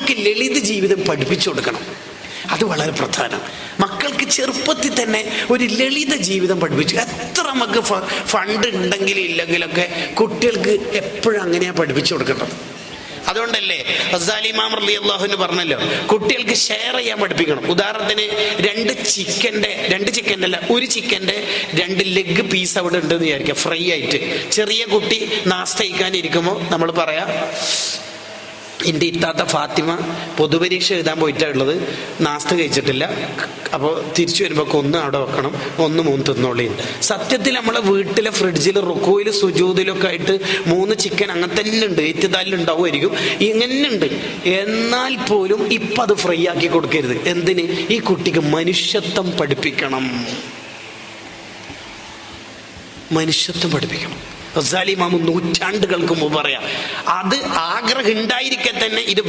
മക്കൾക്ക് ലളിത ജീവിതം പഠിപ്പിച്ചു കൊടുക്കണം. അത് വളരെ പ്രധാനം. മക്കൾക്ക് ചെറുപ്പത്തിൽ തന്നെ ഒരു ലളിത ജീവിതം പഠിപ്പിച്ചു. എത്ര നമുക്ക് ഫണ്ട് ഉണ്ടെങ്കിലും ഇല്ലെങ്കിലൊക്കെ കുട്ടികൾക്ക് എപ്പോഴും അങ്ങനെയാണ് പഠിപ്പിച്ചു കൊടുക്കേണ്ടത്. അതുകൊണ്ടല്ലേ ഗസാലി ഇമാം റളിയല്ലാഹു അൻഹു പറഞ്ഞല്ലോ, കുട്ടികൾക്ക് ഷെയർ ചെയ്യാൻ പഠിപ്പിക്കണം. ഉദാഹരണത്തിന് ഒരു ചിക്കൻ്റെ 2 ലെഗ് പീസ് അവിടെ ഉണ്ടെന്ന് വിചാരിക്കുക, ഫ്രൈ ആയിട്ട്. ചെറിയ കുട്ടി നാസ്ത കഴിക്കാനിരിക്കുമ്പോൾ നമ്മൾ പറയാം, എൻ്റെ ഇത്താത്ത ഫാത്തിമ പൊതുപരീക്ഷ എഴുതാൻ പോയിട്ടുള്ളത്, നാസ്ത കഴിച്ചിട്ടില്ല, അപ്പോൾ തിരിച്ചു വരുമ്പോൾ ഒന്ന് അവിടെ വെക്കണം, 3 തിന്നോളി. സത്യത്തിൽ നമ്മളെ വീട്ടിലെ ഫ്രിഡ്ജിൽ റുക്കോയിൽ സുജൂദിലൊക്കെ ആയിട്ട് 3 ചിക്കൻ അങ്ങനെ തന്നെ ഉണ്ട്, ഇത്തിദാലിൽ ഉണ്ടാവുമായിരിക്കും, ഇങ്ങനെ ഉണ്ട്. എന്നാൽ പോലും ഇപ്പം അത് ഫ്രൈ ആക്കി കൊടുക്കരുത്. എന്തിന്? ഈ കുട്ടിക്ക് മനുഷ്യത്വം പഠിപ്പിക്കണം. മനുഷ്യത്വം പഠിപ്പിക്കണം. ഗസാലി ഇമാം നൂറ്റാണ്ടുകൾക്ക് മുമ്പ് പറയാം, അത് ആഗ്രഹം ഉണ്ടായിരിക്കെ തന്നെ ഇത്